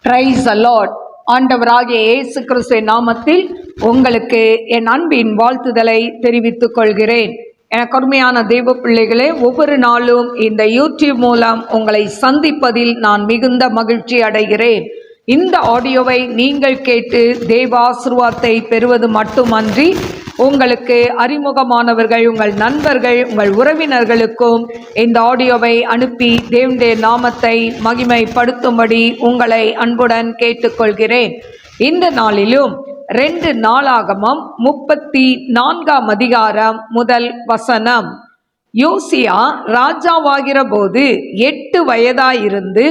Praise the Lord. ஆண்டவராகிய இயேசு கிறிஸ்துவின் நாமத்தில் உங்களுக்கு என் அன்பின் வாழ்த்துதலை தெரிவித்துக் கொள்கிறேன். எனக்கு அருமையான தெய்வ பிள்ளைகளே, ஒவ்வொரு நாளும் இந்த யூடியூப் மூலம் உங்களை சந்திப்பதில் நான் மிகுந்த மகிழ்ச்சி அடைகிறேன். இந்த ஆடியோவை நீங்கள் கேட்டு தேவ ஆசீர்வாதத்தை பெறுவது மட்டுமன்றி, உங்களுக்கு அறிமுகமானவர்கள், உங்கள் நண்பர்கள், உங்கள் உறவினர்களுக்கும் இந்த ஆடியோவை அனுப்பி தேவனுடைய நாமத்தை மகிமைப்படுத்தும்படி உங்களை அன்புடன் கேட்டுக்கொள்கிறேன். இந்த நாளிலும் 2 நாளாகமம் 34 அதிகாரம் முதல் வசனம். யோசியா ராஜாவாகிற போது 8 வயதாயிருந்து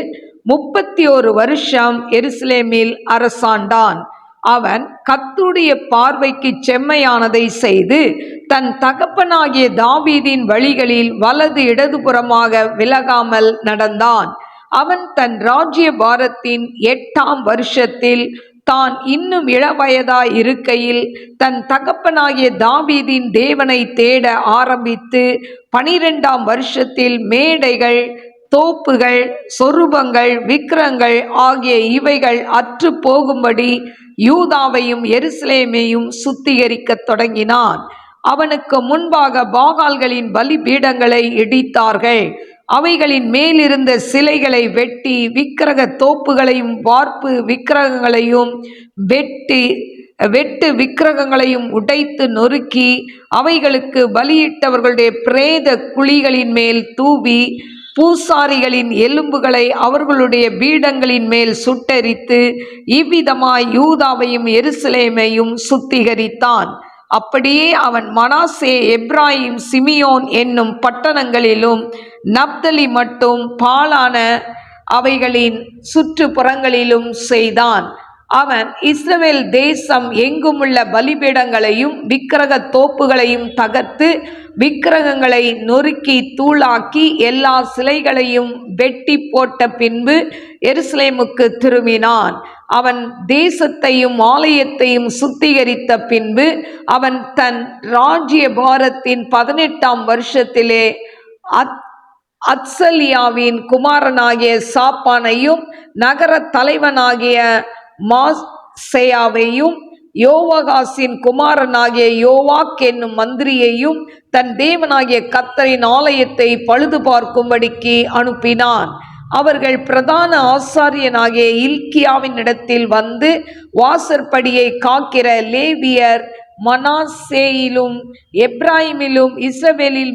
31 வருஷம் எருசலேமில் அரசாண்டான். அவன் கர்த்தருடைய பார்வைக்கு செம்மையானதை செய்து தன் தகப்பனாகிய தாவீதின் வழிகளில் வலது இடதுபுறமாக விலகாமல் நடந்தான். அவன் தன் ராஜ்ய பாரத்தின் 8ஆம் வருஷத்தில் தான் இன்னும் இளவயதாய் இருக்கையில் தன் தகப்பனாகிய தாவீதின் தேவனை தேட ஆரம்பித்து 12ஆம் வருஷத்தில் மேடைகள், தோப்புகள், சொரூபங்கள், விக்கிரகங்கள் ஆகிய இவைகள் அற்று போகும்படி யூதாவையும் எருசலேமையும் சுத்திகரிக்க தொடங்கினான். அவனுக்கு முன்பாக பாகால்களின் பலிபீடங்களை இடித்தார்கள். அவைகளின் மேலிருந்த சிலைகளை வெட்டி விக்கிரக தோப்புகளையும் வார்ப்பு விக்கிரகங்களையும் வெட்டு விக்கிரகங்களையும் உடைத்து நொறுக்கி அவைகளுக்கு பலியிட்டவர்களுடைய பிரேத குழிகளின் மேல் தூவி பூசாரிகளின் எலும்புகளை அவர்களுடைய பீடங்களின் மேல் சுட்டெரித்து இவ்விதமாய் யூதாவையும் எருசலேமையும் சுத்திகரித்தான். அப்படியே அவன் மனாசே, எப்ராயிம், சிமியோன் என்னும் பட்டணங்களிலும் நப்தலி மட்டும் பாழான அவைகளின் சுற்றுப்புறங்களிலும் செய்தான். அவன் இஸ்ரவேல் தேசம் எங்குமுள்ள பலிபீடங்களையும் விக்கிரக தோப்புகளையும் தகர்த்து விக்கிரகங்களை நொறுக்கி தூளாக்கி எல்லா சிலைகளையும் வெட்டி போட்ட பின்பு எருசலேமுக்கு திரும்பினான். அவன் தேசத்தையும் ஆலயத்தையும் சுத்திகரித்த பின்பு அவன் தன் ராஜ்ய பாரத்தின் 18ஆம் வருஷத்திலே அத்சலியாவின் குமாரனாகிய சாப்பானையும் நகர தலைவனாகிய மாசேயாவையும் யோவாகாசின் குமாரனாகிய யோவாக் என்னும் மந்திரியையும் தன் தேவனாகிய கர்த்தரின் ஆலயத்தை பழுது பார்க்கும்படிக்கு அனுப்பினான். அவர்கள் பிரதான ஆசாரியனாகிய இல்க்கியாவின் இடத்தில் வந்து வாசற்படியை காக்கிற லேவியர் மனாசேயிலும் எப்ராயிமிலும் இஸ்ரவேலில்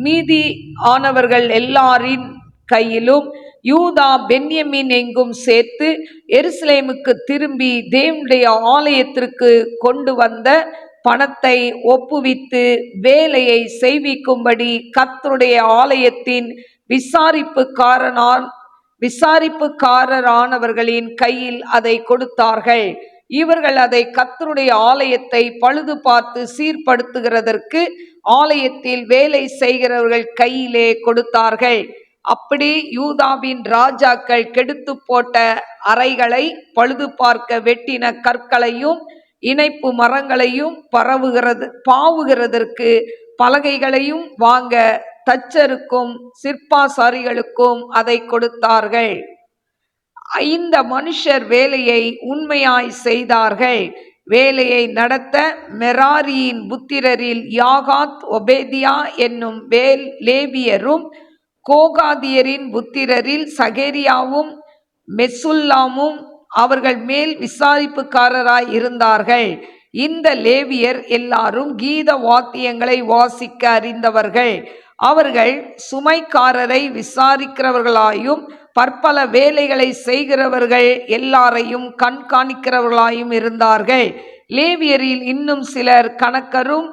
மீதியானவர்கள் எல்லாரின் கையிலும் யூதா பென்யமீன் எங்கும் சேர்த்து எருசலேமுக்கு திரும்பி தேவனுடைய ஆலயத்திற்கு கொண்டு வந்த பணத்தை ஒப்புவித்து வேலையை செய்விக்கும்படி கர்த்தருடைய ஆலயத்தின் விசாரிப்புக்காரரானவர்களின் கையில் அதை கொடுத்தார்கள். இவர்கள் அதை கர்த்தருடைய ஆலயத்தை பழுது பார்த்து சீர்படுத்துகிறதற்கு ஆலயத்தில் வேலை செய்கிறவர்கள் கையிலே கொடுத்தார்கள். அப்படி யூதாவின் ராஜாக்கள் கெடுத்து போட்ட அறைகளை பழுது பார்க்க வெட்டின கற்களையும் இணைப்பு மரங்களையும் பாவுகிறதற்கு பலகைகளையும் வாங்க தச்சருக்கும் சிற்பாசாரிகளுக்கும் அதை கொடுத்தார்கள். இந்த மனுஷர் வேலையை உண்மையாய் செய்தார்கள். வேலையை நடத்த மெராரியின் புத்திரரில் யாகாத், ஒபேதியா என்னும் லேவியரும் கோகாதியரின் புத்திரரில் சகேரியாவும் மெசுல்லாமும் அவர்கள் மேல் விசாரிப்புக்காரராய் இருந்தார்கள். இந்த லேவியர் எல்லாரும் கீத வாத்தியங்களை வாசிக்க அறிந்தவர்கள். அவர்கள் சுமைக்காரரை விசாரிக்கிறவர்களாயும் பற்பல வேலைகளை செய்கிறவர்கள் எல்லாரையும் கண்காணிக்கிறவர்களாயும் இருந்தார்கள். லேவியரில் இன்னும் சிலர் கணக்கரும்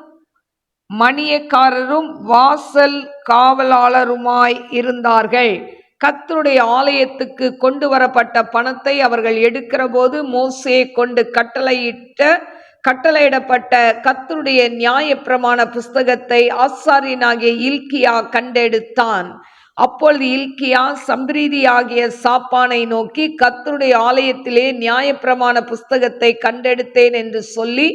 மணியக்காரரும் வாசல் காவலாளருமாய் இருந்தார்கள். கர்த்தருடைய ஆலயத்துக்கு கொண்டு வரப்பட்ட பணத்தை அவர்கள் எடுக்கிற போது மோசே கொண்டு கட்டளையிடப்பட்ட கர்த்தருடைய நியாயப்பிரமாண புஸ்தகத்தை ஆசாரியனாகிய இல்க்கியா கண்டெடுத்தான். அப்பொழுது இல்க்கியா சம்பிரீதியாகிய சாப்பானை நோக்கி, கர்த்தருடைய ஆலயத்திலே நியாயப்பிரமாண புஸ்தகத்தை கண்டெடுத்தேன் என்று சொல்லி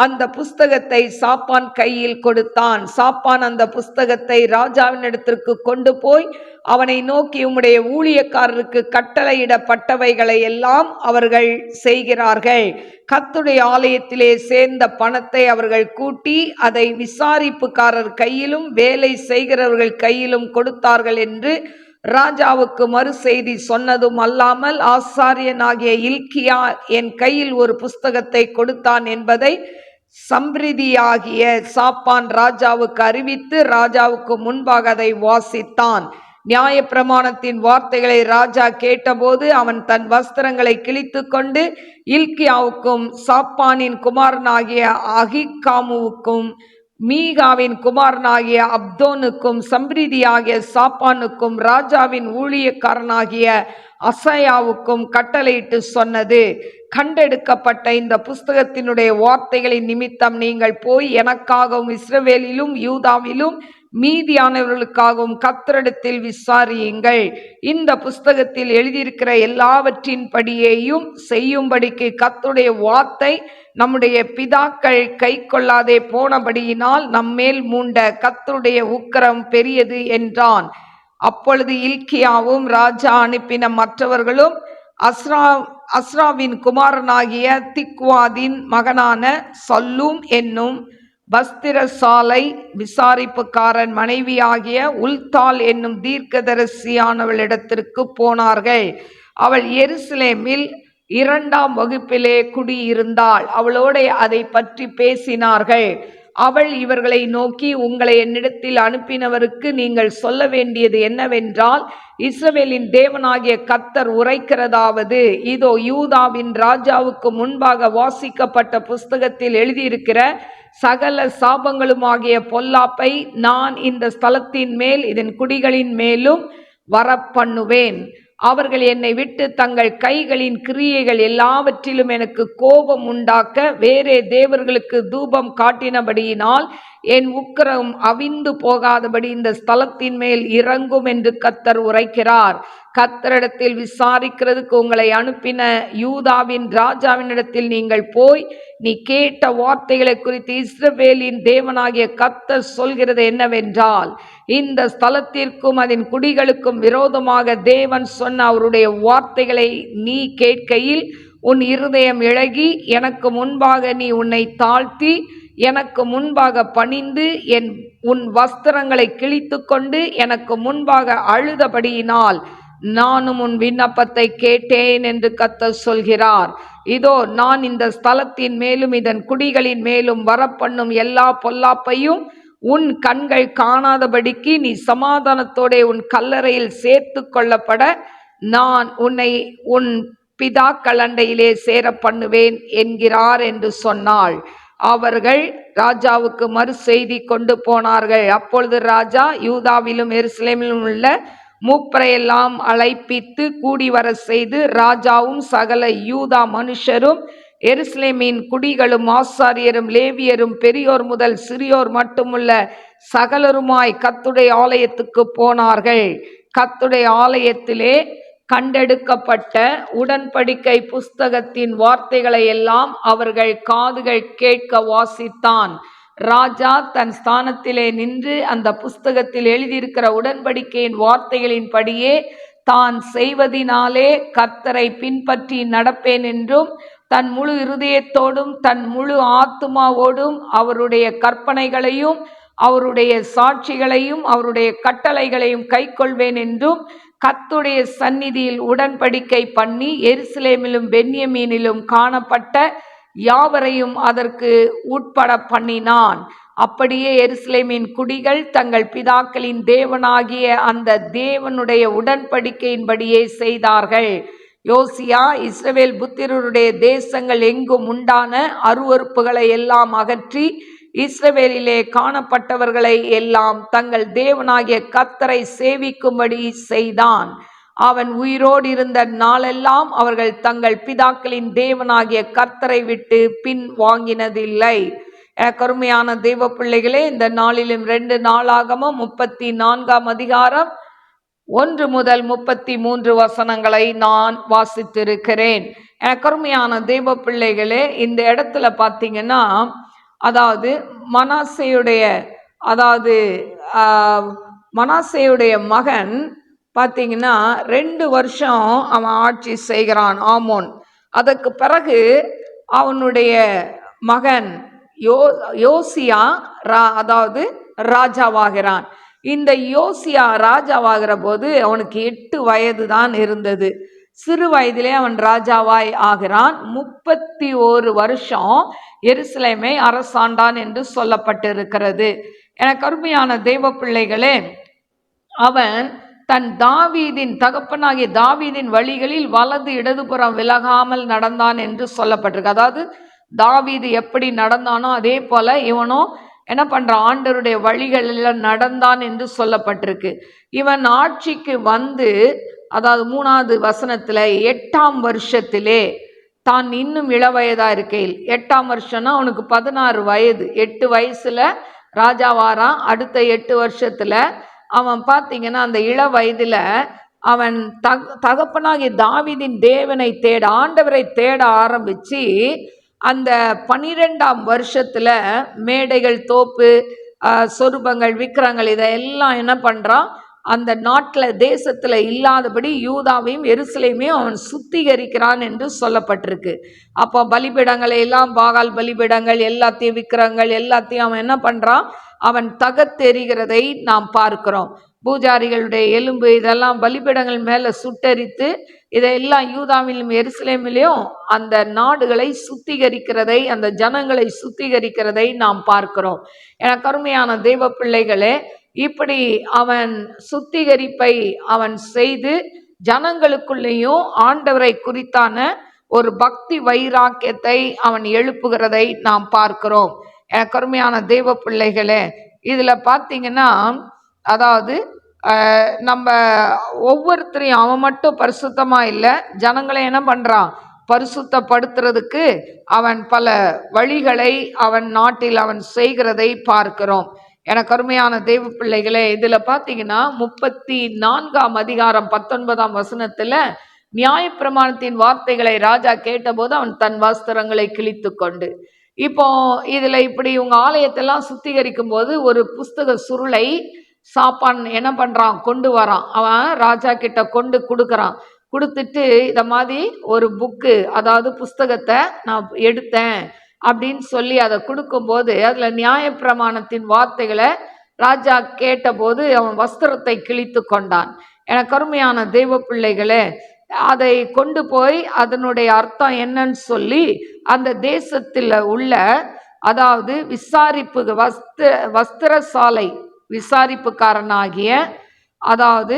அந்த புஸ்தகத்தை சாப்பான் கையில் கொடுத்தான். சாப்பான் அந்த புஸ்தகத்தை ராஜாவினிடத்திற்கு கொண்டு போய் அவனை நோக்கி, உம்முடைய ஊழியக்காரருக்கு கட்டளையிடப்பட்டவைகளை எல்லாம் அவர்கள் செய்கிறார்கள். கர்த்தருடைய ஆலயத்திலே சேர்ந்த பணத்தை அவர்கள் கூட்டி அதை விசாரிப்புக்காரர் கையிலும் வேலை செய்கிறவர்கள் கையிலும் கொடுத்தார்கள் என்று ராஜாவுக்கு மறு செய்தி சொன்னதும் அல்லாமல், ஆசாரியனாகிய இல்க்கியா என் கையில் ஒரு புஸ்தகத்தை கொடுத்தான் என்பதை சம்பிரதியாகிய சாப்பான் ராஜாவுக்கு அறிவித்து ராஜாவுக்கு முன்பாக அதை வாசித்தான். நியாயப்பிரமாணத்தின் வார்த்தைகளை ராஜா கேட்டபோது அவன் தன் வஸ்திரங்களை கிழித்து கொண்டு இல்க்கியாவுக்கும் சாப்பானின் குமாரனாகிய அகிக்காமுவுக்கும் மீகாவின் குமாரனாகிய அப்தோனுக்கும் சம்பிரதியாகிய சாப்பானுக்கும் ராஜாவின் ஊழியக்காரனாகிய அசையாவுக்கும் கட்டளையிட்டு சொன்னது, கண்டெடுக்கப்பட்ட இந்த புஸ்தகத்தினுடைய வார்த்தைகளின் நிமித்தம் நீங்கள் போய் எனக்காகவும் இஸ்ரவேலிலும் யூதாவிலும் மீதியானவர்களுக்காகவும் கர்த்தரிடத்தில் விசாரியுங்கள். இந்த புஸ்தகத்தில் எழுதியிருக்கிற எல்லாவற்றின் படியேயும் செய்யும்படிக்கு கர்த்தருடைய வார்த்தை நம்முடைய பிதாக்கள் கை கொள்ளாதே போனபடியினால் நம்மேல் மூண்ட கர்த்தருடைய உக்கிரம் பெரியது என்றான். அப்பொழுது இல்க்கியாவும் ராஜா அனுப்பின மற்றவர்களும் அஸ்ராவின் குமாரனாகிய திக்வாதின் மகனான சல்லூம் என்னும் பஸ்திரசாலை விசாரிப்புக்காரன் மனைவியாகிய உல்தாள் என்னும் தீர்க்கதரிசியானவளிடத்திற்கு போனார்கள். அவள் எருசலேமில் 2ஆம் வகுப்பிலே குடியிருந்தாள். அவளோட அதை பற்றி பேசினார்கள். அவள் இவர்களை நோக்கி, உங்களை என்னிடத்தில் அனுப்பினவருக்கு நீங்கள் சொல்ல வேண்டியது என்னவென்றால், இஸ்ரவேலின் தேவனாகிய கர்த்தர் உரைக்கிறதாவது, இதோ யூதாவின் ராஜாவுக்கு முன்பாக வாசிக்கப்பட்ட புஸ்தகத்தில் எழுதியிருக்கிற சகல சாபங்களுமாகிய பொல்லாப்பை நான் இந்த ஸ்தலத்தின் மேல் இதன் குடிகளின் மேலும் வரப்பண்ணுவேன். அவர்கள் என்னை விட்டு தங்கள் கைகளின் கிரியைகள் எல்லாவற்றிலும் எனக்கு கோபம் உண்டாக்க வேறே தேவர்களுக்கு தூபம் காட்டினபடியினால் என் உக்கிரம் அவிந்து போகாதபடி இந்த ஸ்தலத்தின் மேல் இறங்கும் என்று கர்த்தர் உரைக்கிறார். கர்த்தரிடத்தில் விசாரிக்கிறதுக்கு உங்களை அனுப்பின யூதாவின் ராஜாவினிடத்தில் நீங்கள் போய், நீ கேட்ட வார்த்தைகளை குறித்து இஸ்ரவேலின் தேவனாகிய கர்த்தர் சொல்கிறது என்னவென்றால், இந்த ஸ்தலத்திற்கும் அதன் குடிகளுக்கும் விரோதமாக தேவன் சொன்ன அவருடைய வார்த்தைகளை நீ கேட்கையில் உன் இருதயம் இளகி எனக்கு முன்பாக நீ உன்னை தாழ்த்தி எனக்கு முன்பாக பணிந்து உன் வஸ்திரங்களை கிழித்து கொண்டு எனக்கு முன்பாக அழுதபடியினால் நானும் உன் விண்ணப்பத்தை கேட்டேன் என்று கர்த்தர் சொல்கிறார். இதோ நான் இந்த ஸ்தலத்தின் மேலும் இதன் குடிகளின் மேலும் வரப்பண்ணும் எல்லா பொல்லாப்பையும் உன் கண்கள் காணாதபடிக்கு நீ சமாதானத்தோட உன் கல்லறையில் சேர்த்து கொள்ளப்பட நான் உன்னை உன் பிதாக்கள் அண்டையிலே சேர பண்ணுவேன் என்கிறார் என்று சொன்னாள். அவர்கள் ராஜாவுக்கு மறு செய்தி கொண்டு போனார்கள். அப்பொழுது ராஜா யூதாவிலும் எருசலேமிலும் உள்ள மூப்பரையெல்லாம் அழைப்பித்து கூடி வர செய்து, ராஜாவும் சகல யூதா மனுஷரும் எருசலேமின் குடிகளும் ஆசாரியரும் லேவியரும் பெரியோர் முதல் சிறியோர் மட்டுமுள்ள சகலருமாய் கர்த்தருடைய ஆலயத்துக்கு போனார்கள். கர்த்தருடைய ஆலயத்திலே கண்டெடுக்கப்பட்ட உடன்படிக்கை புஸ்தகத்தின் வார்த்தைகளை எல்லாம் அவர்கள் காதுகள் கேட்க வாசித்தான். ராஜா தன் ஸ்தானத்திலே நின்று அந்த புஸ்தகத்தில் எழுதியிருக்கிற உடன்படிக்கையின் வார்த்தைகளின் படியே தான் செய்வதினாலே கர்த்தரை பின்பற்றி நடப்பேன் என்றும், தன் முழு இருதயத்தோடும் தன் முழு ஆத்துமாவோடும் அவருடைய கற்பனைகளையும் அவருடைய சாட்சிகளையும் அவருடைய கட்டளைகளையும் கைக்கொள்வேன் என்றும் கர்த்தருடைய சந்நிதியில் உடன்படிக்கை பண்ணி எருசலேமிலும் பென்யமீனிலும் காணப்பட்ட யாவரையும் அதற்கு உட்பட பண்ணினான். அப்படியே எருசலேமின் குடிகள் தங்கள் பிதாக்களின் தேவனாகிய அந்த தேவனுடைய உடன்படிக்கையின்படியே செய்தார்கள். யோசியா இஸ்ரவேல் புத்திரருடைய தேசங்கள் எங்கும் உண்டான அருவருப்புகளை எல்லாம் அகற்றி இஸ்ரவேலிலே காணப்பட்டவர்களை எல்லாம் தங்கள் தேவனாகிய கர்த்தரை சேவிக்கும்படி செய்தான். அவன் உயிரோடு இருந்த நாளெல்லாம் அவர்கள் தங்கள் பிதாக்களின் தேவனாகிய கர்த்தரை விட்டு பின் வாங்கினதில்லை. கருமையான தெய்வ பிள்ளைகளே, இந்த நாளிலும் 2 நாளாகமம் 34ஆம் அதிகாரம் 1 முதல் 33 வசனங்களை நான் வாசித்திருக்கிறேன். கருமையான தேவ பிள்ளைகளே, இந்த இடத்துல பார்த்தீங்கன்னா, அதாவது மனாசேயுடைய மகன் பார்த்தீங்கன்னா 2 வருஷம் அவன் ஆட்சி செய்கிறான், ஆமோன். அதற்கு பிறகு அவனுடைய மகன் யோசியா அதாவது ராஜாவாகிறான். இந்த யோசியா ராஜாவாகிற போது அவனுக்கு 8 வயது தான் இருந்தது. சிறு வயதிலே அவன் ராஜாவாய் ஆகிறான். 31 வருஷம் எருசலேமை அரசாண்டான் என்று சொல்லப்பட்டிருக்கிறது. எனக்கு அருமையான தெய்வ பிள்ளைகளே, அவன் தன் தகப்பனாகிய தாவீதின் வழிகளில் வலது இடதுபுறம் விலகாமல் நடந்தான் என்று சொல்லப்பட்டிருக்கு. அதாவது தாவீது எப்படி நடந்தானோ அதே போல இவனும் என்ன பண்றான், ஆண்டவருடைய வழிகளில் நடந்தான் என்று சொல்லப்பட்டிருக்கு. இவன் ஆட்சிக்கு வந்து, அதாவது 3வது வசனத்துல 8ஆம் வருஷத்திலே, தான் இன்னும் இளவயதா இருக்கையில், 8ஆம் வருஷம்னா அவனுக்கு 16 வயது, 8 வயசுல ராஜாவாரான். அடுத்த 8 வருஷத்துல அவன் பார்த்தீங்கன்னா அந்த இள வயதுல அவன் தகப்பனாகிய தாவீதின் தேவனை தேட, ஆண்டவரை தேட ஆரம்பிச்சு அந்த 12ஆம் வருஷத்துல மேடைகள், தோப்பு, சொருபங்கள், விக்கிரங்கள் இதெல்லாம் என்ன பண்றான், அந்த நாட்டில் தேசத்துல இல்லாதபடி யூதாவையும் எருசலேமையும் அவன் சுத்திகரிக்கிறான் என்று சொல்லப்பட்டிருக்கு. அப்போ பலிபீடங்களை எல்லாம், பாகால் பலிபீடங்கள் எல்லாத்தையும், விக்கிரங்கள் எல்லாத்தையும் அவன் என்ன பண்றான், அவன் தகத்தெறிகிறதை நாம் பார்க்கிறோம். பூஜாரிகளுடைய எலும்பு இதெல்லாம் பலிபீடங்கள் மேலே சுட்டரித்து இதையெல்லாம் யூதாவிலும் எருசலேமிலும் அந்த நாடுகளை சுத்திகரிக்கிறதை, அந்த ஜனங்களை சுத்திகரிக்கிறதை நாம் பார்க்கிறோம். எனக்கு அருமையான தெய்வ பிள்ளைகளே, இப்படி அவன் சுத்திகரிப்பை அவன் செய்து ஜனங்களுக்குள்ளேயும் ஆண்டவரை குறித்தான ஒரு பக்தி வைராக்கியத்தை அவன் எழுப்புகிறதை நாம் பார்க்கிறோம். எனக்கு அருமையான தெய்வ பிள்ளைகளே, இதுல பார்த்தீங்கன்னா, அதாவது நம்ம ஒவ்வொருத்தரையும், அவன் மட்டும் பரிசுத்தமா இல்லை, ஜனங்களை என்ன பண்றான், பரிசுத்தப்படுத்துறதுக்கு அவன் பல வழிகளை அவன் நாட்டில் அவன் செய்கிறதை பார்க்கிறோம். எனக்கு அருமையான தெய்வ பிள்ளைகளே, இதுல பார்த்தீங்கன்னா 34ஆம் அதிகாரம் 19ஆம் வசனத்துல நியாயப்பிரமாணத்தின் வார்த்தைகளை ராஜா கேட்டபோது அவன் தன் வஸ்திரங்களை கிழித்து கொண்டு, இப்போ இதுல இப்படி இவங்க ஆலயத்தெல்லாம் சுத்திகரிக்கும் போது ஒரு புஸ்தக சுருளை சாப்பான் என்ன பண்றான், கொண்டு வரான். அவன் ராஜா கிட்ட கொண்டு கொடுக்கறான். கொடுத்துட்டு இத மாதிரி ஒரு புக்கு, அதாவது புஸ்தகத்தை நான் எடுத்தேன் அப்படின்னு சொல்லி அதை கொடுக்கும்போது அதுல நியாயப்பிரமாணத்தின் வார்த்தைகளை ராஜா கேட்டபோது அவன் வஸ்திரத்தை கிழித்து கொண்டான். எனக்கு அருமையான தெய்வ பிள்ளைகளே, அதை கொண்டு போய் அதனுடைய அர்த்தம் என்னன்னு சொல்லி அந்த தேசத்தில் உள்ள, அதாவது விசாரிப்பு வஸ்திரசாலை விசாரிப்புக்காரனாகிய, அதாவது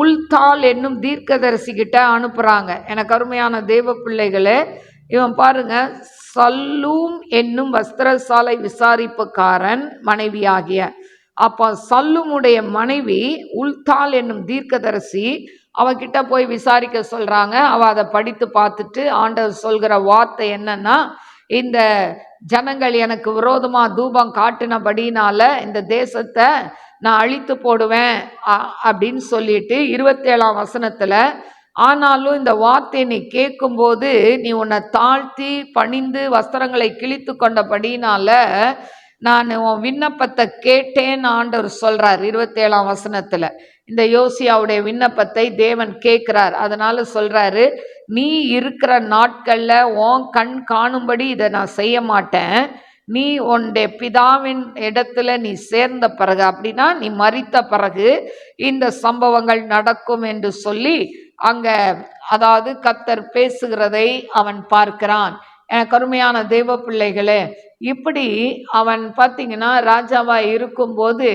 உல்தால் என்னும் தீர்க்கதரிசி கிட்ட அனுப்புறாங்க. எனக்கு அருமையான தேவ பிள்ளைகளே, இவன் பாருங்க, சல்லூம் என்னும் வஸ்திரசாலை விசாரிப்புக்காரன் மனைவியாகிய, அப்போ சல்லூமுடைய மனைவி உல்தால் என்னும் தீர்க்கதரிசி அவகிட்ட போய் விசாரிக்க சொல்றாங்க. அவ அதை படித்து பார்த்துட்டு ஆண்டவர் சொல்கிற வார்த்தை என்னன்னா, இந்த ஜனங்கள் எனக்கு விரோதமா தூபம் காட்டினபடினால இந்த தேசத்தை நான் அழித்து போடுவேன் அப்படின்னு சொல்லிட்டு 27ஆம் வசனத்துல, ஆனாலும் இந்த வார்த்தையை நீ கேட்கும்போது நீ உன்னை தாழ்த்தி பணிந்து வஸ்திரங்களை கிழித்து கொண்டபடினால நான் உன் விண்ணப்பத்தை கேட்டேன்னு ஆண்டவர் சொல்றார். 27ஆம் வசனத்துல இந்த யோசியாவுடைய விண்ணப்பத்தை தேவன் கேட்கிறார். அதனால சொல்றாரு, நீ இருக்கிற நாட்கள்ல உன் கண் காணும்படி இதை நான் செய்ய மாட்டேன், நீ உன்னுடைய பிதாவின் இடத்துல நீ சேர்ந்த பிறகு, அப்படின்னா நீ மரித்த பிறகு இந்த சம்பவங்கள் நடக்கும் என்று சொல்லி அங்க, அதாவது கர்த்தர் பேசுகிறதை அவன் பார்க்கிறான். எனக்கு அருமையான தெய்வ பிள்ளைகளே, இப்படி அவன் பார்த்தீங்கன்னா ராஜாவா இருக்கும்போது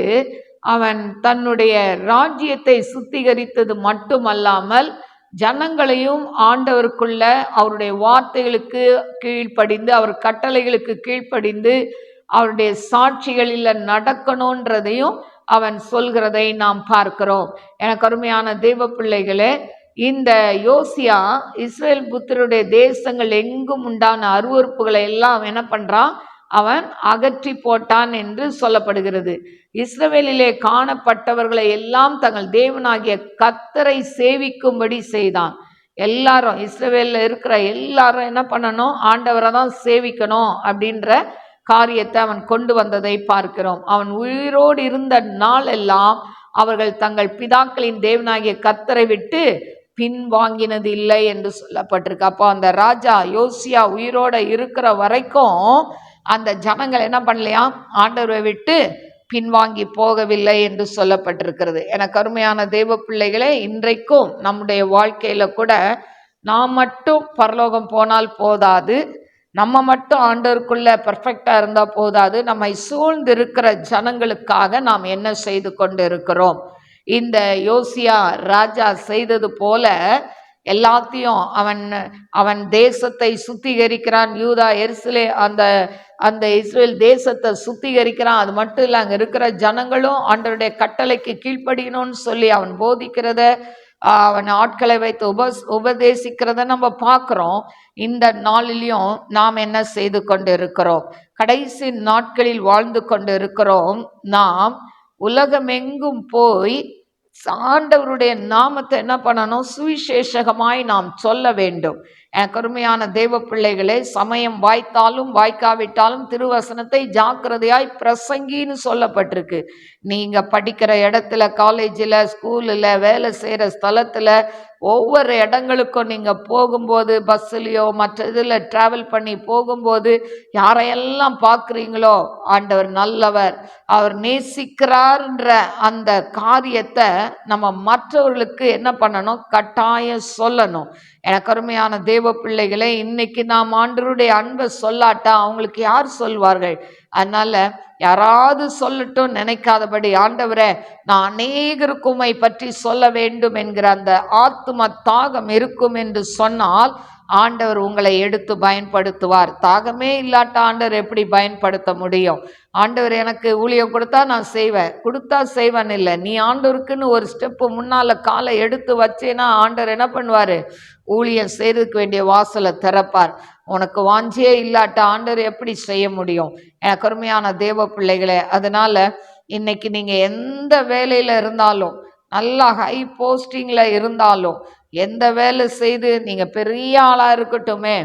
அவன் தன்னுடைய ராஜ்யத்தை சுத்திகரித்தது மட்டுமல்லாமல் ஜனங்களையும் ஆண்டவருக்குள்ள அவருடைய வார்த்தைகளுக்கு கீழ்ப்படிந்து, அவர் கட்டளைகளுக்கு கீழ்ப்படிந்து அவருடைய சாட்சிகளில் நடக்கணுன்றதையும் அவன் சொல்கிறதை நாம் பார்க்கிறோம். எனக்கு அருமையான தெய்வ பிள்ளைகளே, இந்த யோசியா இஸ்ரேல் புத்திரருடைய தேசங்கள் எங்கும் உண்டான அருவறுப்புகளை எல்லாம் என்ன பண்றான், அவன் அகற்றி போட்டான் என்று சொல்லப்படுகிறது. இஸ்ரவேலிலே காணப்பட்டவர்களை எல்லாம் தங்கள் தேவனாகிய கர்த்தரை சேவிக்கும்படி செய்தான். எல்லாரும் இஸ்ரவேலில் இருக்கிற எல்லாரும் என்ன பண்ணணும்? ஆண்டவரை தான் சேவிக்கணும் அப்படின்ற காரியத்தை அவன் கொண்டு வந்ததை பார்க்கிறோம். அவன் உயிரோடு இருந்த நாள் எல்லாம் அவர்கள் தங்கள் பிதாக்களின் தேவனாகிய கர்த்தரை விட்டு பின்வாங்கினது இல்லை என்று சொல்லப்பட்டிருக்கு. அப்போ அந்த ராஜா யோசியா உயிரோட இருக்கிற வரைக்கும் அந்த ஜனங்கள் என்ன பண்ணலையா? ஆண்டவரை விட்டு பின்வாங்கி போகவில்லை என்று சொல்லப்பட்டிருக்கிறது. எனக்கு அருமையான தேவ பிள்ளைகளே, இன்றைக்கும் நம்முடைய வாழ்க்கையில கூட நாம் மட்டும் பரலோகம் போனால் போதாது, நம்ம மட்டும் ஆண்டவருக்குள்ள பெர்ஃபெக்டா இருந்தா போதாது, நம்மை சூழ்ந்து இருக்கிற ஜனங்களுக்காக நாம் என்ன செய்து கொண்டு இருக்கிறோம்? இந்த யோசியா ராஜா செய்தது போல எல்லாத்தையும் அவன் தேசத்தை சுத்திகரிக்கிறான். யூதா எருசலே அந்த இஸ்ரேல் தேசத்தை சுத்திகரிக்கிறான். அது மட்டும் இல்லை, அங்கே இருக்கிற ஜனங்களும் ஆண்டவருடைய கட்டளைக்கு கீழ்ப்படியணும்னு சொல்லி அவன் போதிக்கிறத, அவன் ஆட்களை வைத்து உபதேசிக்கிறத நம்ம பார்க்குறோம். இந்த நாளிலையும் நாம் என்ன செய்து கொண்டு இருக்கிறோம்? கடைசி நாட்களில் வாழ்ந்து கொண்டு இருக்கிறோம். நாம் உலகமெங்கும் போய் ஆண்டவருடைய நாமத்தை என்ன பண்ணணும்? சுவிசேஷகமாய் நாம் சொல்ல வேண்டும். கருமையான தேவ பிள்ளைகளே, சமயம் வாய்த்தாலும் வாய்க்காவிட்டாலும் திருவசனத்தை ஜாக்கிரதையாய் பிரசங்கின்னு சொல்லப்பட்டிருக்கு. நீங்க படிக்கிற இடத்துல, காலேஜில், ஸ்கூலில், வேலை செய்கிற ஸ்தலத்தில், ஒவ்வொரு இடங்களுக்கும் நீங்கள் போகும்போது, பஸ்ஸுலேயோ மற்ற இதில் ட்ராவல் பண்ணி போகும்போது யாரையெல்லாம் பார்க்குறீங்களோ ஆண்டவர் நல்லவர், அவர் நேசிக்கிறார்ன்ற அந்த காரியத்தை நம்ம மற்றவர்களுக்கு என்ன பண்ணணும்? கட்டாயம் சொல்லணும். எனக்கு அருமையான தேவ பிள்ளைகளே, இன்னைக்கு நாம் ஆண்டவருடைய அன்பை சொல்லாட்டா அவங்களுக்கு யார் சொல்வார்கள்? அதனால யாராவது சொல்லட்டும் நினைக்காதபடி, ஆண்டவரே நான் அநேகருக்கு உம்மை பற்றி சொல்ல வேண்டும் என்கிற அந்த ஆத்தும தாகம் இருக்கும் என்று சொன்னால் ஆண்டவர் உங்களை எடுத்து பயன்படுத்துவார். தாகமே இல்லாட்ட ஆண்டவர் எப்படி பயன்படுத்த முடியும்? ஆண்டவர் எனக்கு ஊழியம் கொடுத்தா நான் செய்வேன், கொடுத்தா செய்வேன் இல்லை. நீ ஆண்டவருக்குன்னு ஒரு ஸ்டெப்பு முன்னால் காலை எடுத்து வச்சேன்னா ஆண்டவர் என்ன பண்ணுவார்? ஊழியம் செய்யறதுக்கு வேண்டிய வாசலை திறப்பார். உனக்கு வாஞ்சியே இல்லாட்ட ஆண்டவர் எப்படி செய்ய முடியும்? எனக்கு அருமையான தேவ பிள்ளைகளே, அதனால இன்னைக்கு நீங்கள் எந்த வேலையில் இருந்தாலும், நல்லா ஹை போஸ்டிங்கில் இருந்தாலும், எந்த வேலை செய்து நீங்கள் பெரிய ஆளாக இருக்கட்டுமே,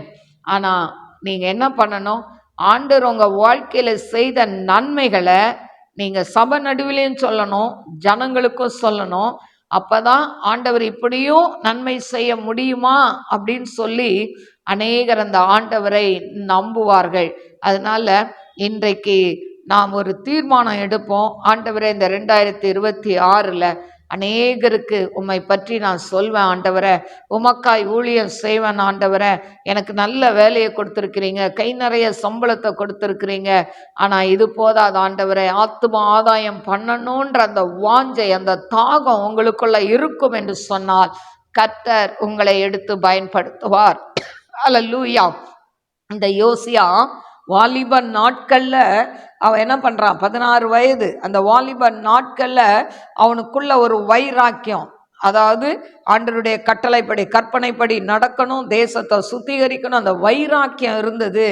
ஆனால் நீங்கள் என்ன பண்ணணும்? ஆண்டவர் உங்கள் வாழ்க்கையில் செய்த நன்மைகளை நீங்கள் சபை நடுவிலையும் சொல்லணும், ஜனங்களுக்கும் சொல்லணும். அப்போதான் ஆண்டவர் இப்படியும் நன்மை செய்ய முடியுமா அப்படின்னு சொல்லி அநேகர் அந்த ஆண்டவரை நம்புவார்கள். அதனால இன்றைக்கு நாம் ஒரு தீர்மானம் எடுப்போம். ஆண்டவரே, இந்த 2026 அநேகருக்கு உம்மை பற்றி நான் சொல்வேன் ஆண்டவரை, உமக்காய் ஊழியம் செய்வேன் ஆண்டவரை. எனக்கு நல்ல வேலையை கொடுத்துருக்கிறீங்க, கை நிறைய சம்பளத்தை கொடுத்துருக்கிறீங்க, ஆனால் இது போதாது ஆண்டவரை, ஆத்தும ஆதாயம் பண்ணணுன்ற அந்த வாஞ்சை, அந்த தாகம் உங்களுக்குள்ள இருக்கும் என்று சொன்னால் கர்த்தர் உங்களை எடுத்து பயன்படுத்துவார். அல்லேலூயா. இந்த யோசியா வாலிப நாட்கள்ல அவன் என்ன பண்றான்? 16 வயது. அந்த வாலிப நாட்கள்ல அவனுக்குள்ள ஒரு வைராக்கியம், அதாவது ஆண்டவருடைய கட்டளைப்படி கற்பனைப்படி நடக்கணும், தேசத்தை சுத்திகரிக்கணும், அந்த வைராக்கியம் இருந்தது.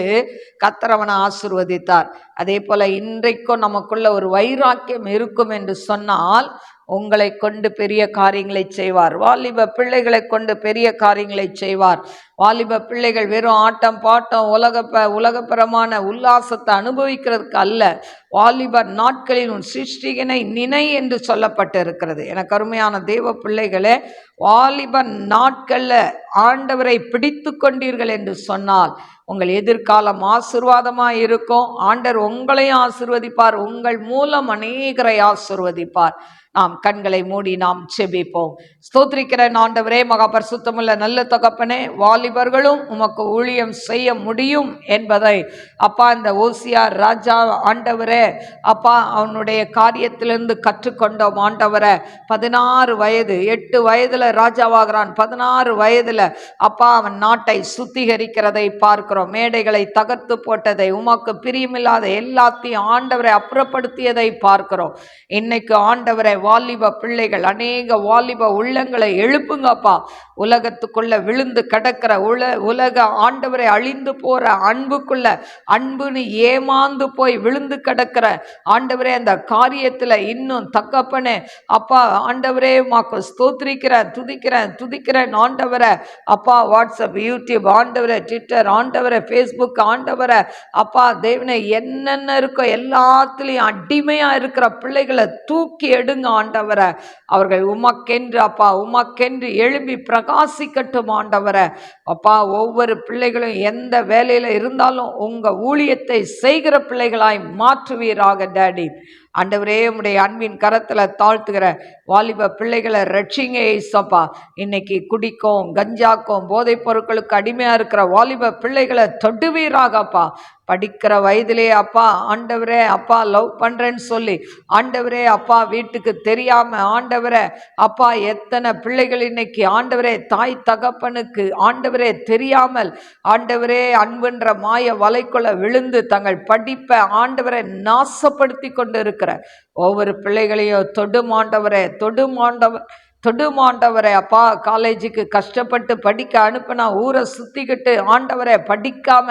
கர்த்தர் அவனை ஆசீர்வதித்தார். அதே போல இன்றைக்கும் நமக்குள்ள ஒரு வைராக்கியம் இருக்கும் என்று சொன்னால் உங்களை கொண்டு பெரிய காரியங்களை செய்வார். வாலிப பிள்ளைகளை கொண்டு பெரிய காரியங்களை செய்வார். வாலிப பிள்ளைகள் வெறும் ஆட்டம் பாட்டம் உலகப்பரமான உல்லாசத்தை அனுபவிக்கிறதுக்கு அல்ல, வாலிப நாட்களில் உன் சிருஷ்டிகனை நினை என்று சொல்லப்பட்டு இருக்கிறது. எனக்கு அருமையான தேவ பிள்ளைகளே, வாலிப நாட்கள்ல ஆண்டவரை பிடித்து கொண்டீர்கள் என்று சொன்னால் உங்கள் எதிர்காலம் ஆசீர்வாதமாக இருக்கும். ஆண்டவர் உங்களையும் ஆசீர்வதிப்பார், உங்கள் மூலம் அநேகரை ஆசீர்வதிப்பார். நாம் கண்களை மூடி நாம் செபிப்போம். ஸ்தோத்திரிக்கிறேன் ஆண்டவரே, மகா பரிசுத்தமுள்ள நல்ல தகப்பனே, வாலிபர்களும் உமக்கு ஊழியம் செய்ய முடியும் என்பதை அப்பா இந்த ஓசியா ராஜா ஆண்டவரே அப்பா அவனுடைய காரியத்திலிருந்து கற்றுக்கொண்டோம் ஆண்டவரே. 16 வயது, 8 வயதுல ராஜாவாகிறான், 16 வயதுல அப்பா அவன் நாட்டை சுத்திகரிக்கிறதை பார்க்கிறோம். மேடைகளை தகர்த்து போட்டதை, உமக்கு பிரியமில்லாத எல்லாத்தையும் ஆண்டவரை அப்புறப்படுத்தியதை பார்க்கிறோம். இன்னைக்கு ஆண்டவரை வாலிப பிள்ளைகள், அநேக வாலிப உள்ளங்களை எழுப்புங்கப்பா. உலகத்துக்குள்ள விழுந்து கிடக்கிற உலக ஆண்டவரை அழிந்து போற அன்புக்குள்ள அன்புன்னு ஏமாந்து போய் விழுந்து கிடக்கிற ஆண்டவரே அந்த காரியத்துல இன்னும் தகப்பனே அப்பா ஆண்டவரே உமக்கு ஸ்தோத்திரிக்கிறேன், துதிக்கிறேன் ஆண்டவரை. அப்பா வாட்ஸ்அப், யூடியூப் ஆண்டவரை, ட்விட்டர் ஆண்டவரை, ஃபேஸ்புக் ஆண்டவரை, அப்பா தேவனை என்னென்ன இருக்கோ எல்லாத்துலேயும் அடிமையா இருக்கிற பிள்ளைகளை தூக்கி எடுங்க ஆண்டவரை. அவர்கள் உமக்கென்று அப்பா உமக்கென்று எழும்பி பிரகாசிக்கட்டும் ஆண்டவரை. அப்பா ஒவ்வொரு பிள்ளைகளும் எந்த வேலையில இருந்தாலும் உங்க ஊழியத்தை செய்கிற பிள்ளைகளாய் மாற்றுவீராக டாடி. ஆண்டவரே உம்முடைய அன்பின் கரத்துல தாழ்த்துகிற வாலிப பிள்ளைகளை ரட்சிங்க ஏசப்பா. இன்னைக்கு குடிக்கும் கஞ்சாக்கும் போதைப் பொருட்களுக்கு அடிமையா இருக்கிற வாலிப பிள்ளைகளை தொடுவீராகப்பா. படிக்கிற வயதிலே அப்பா ஆண்டவரே அப்பா லவ் பண்றேன்னு சொல்லி ஆண்டவரே அப்பா வீட்டுக்கு தெரியாம ஆண்டவரே அப்பா எத்தனை பிள்ளைகள் இன்னைக்கு ஆண்டவரே தாய் தகப்பனுக்கு ஆண்டவரே தெரியாமல் ஆண்டவரே அன்புன்ற மாய வலைக்குள்ள விழுந்து தங்கள் படிப்பை ஆண்டவரை நாசப்படுத்தி கொண்டு இருக்கிற ஒவ்வொரு பிள்ளைகளையும் தொடுமாண்டவரை அப்பா. காலேஜுக்கு கஷ்டப்பட்டு படிக்க அனுப்பினா ஊரை சுத்திக்கிட்டு ஆண்டவரை படிக்காம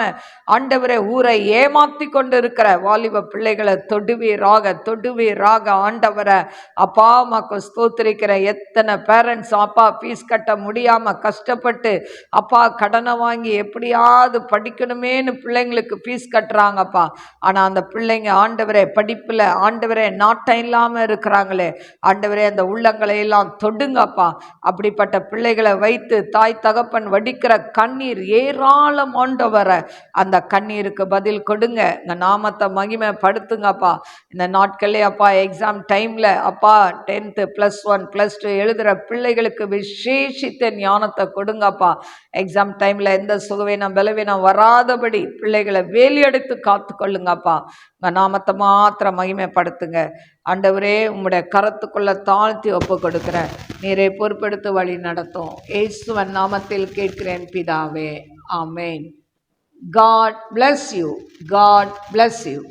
ஆண்டவரை ஊரை ஏமாத்தி கொண்டு இருக்கிற வாலிப பிள்ளைகளை தொடுவீராக ஆண்டவரை. அப்பா அம்மாக்கு ஸ்தோத்திரிக்கிற எத்தனை பேரண்ட்ஸ் அப்பா ஃபீஸ் கட்ட முடியாம கஷ்டப்பட்டு அப்பா கடனை வாங்கி எப்படியாவது படிக்கணுமேனு பிள்ளைங்களுக்கு ஃபீஸ் கட்டுறாங்கப்பா. ஆனா அந்த பிள்ளைங்க ஆண்டவரே படிப்புல ஆண்டவரே நாட்டம் இல்லாம இருக்கிறாங்களே ஆண்டவரே அந்த உள்ளங்களை எல்லாம் தொடுங்கப்பா. அப்படிப்பட்ட பிள்ளைகளை வைத்து தாய் தகப்பன் வடிக்கிற கண்ணீர் ஏராளம் ஆண்டவரை. அந்த கண்ணீருக்கு பதில் கொடுங்க, இந்த நாமத்தை மகிமைப்படுத்துங்கப்பா. இந்த நாட்களே அப்பா எக்ஸாம் டைம்ல அப்பா 10th +1 +2 எழுதுற பிள்ளைகளுக்கு விசேஷித்த ஞானத்தை கொடுங்கப்பா. எக்ஸாம் டைம்ல எந்த சுகவீனம் பலவீனம் வராதபடி பிள்ளைகளை வேலியெடுத்து காத்து கொள்ளுங்கப்பா. நாமத்தை மாத்திரம் மகிமைப்படுத்துங்க ஆண்டவரே. உம்முடைய கரத்துக்குள்ள தாழ்த்தி ஒப்பு கொடுக்கிறேன், நீரை பொறுப்பெடுத்து வழி நடத்தும். இயேசுவின் நாமத்தில் கேட்கிறேன் பிதாவே, ஆமென். God bless you. God bless you.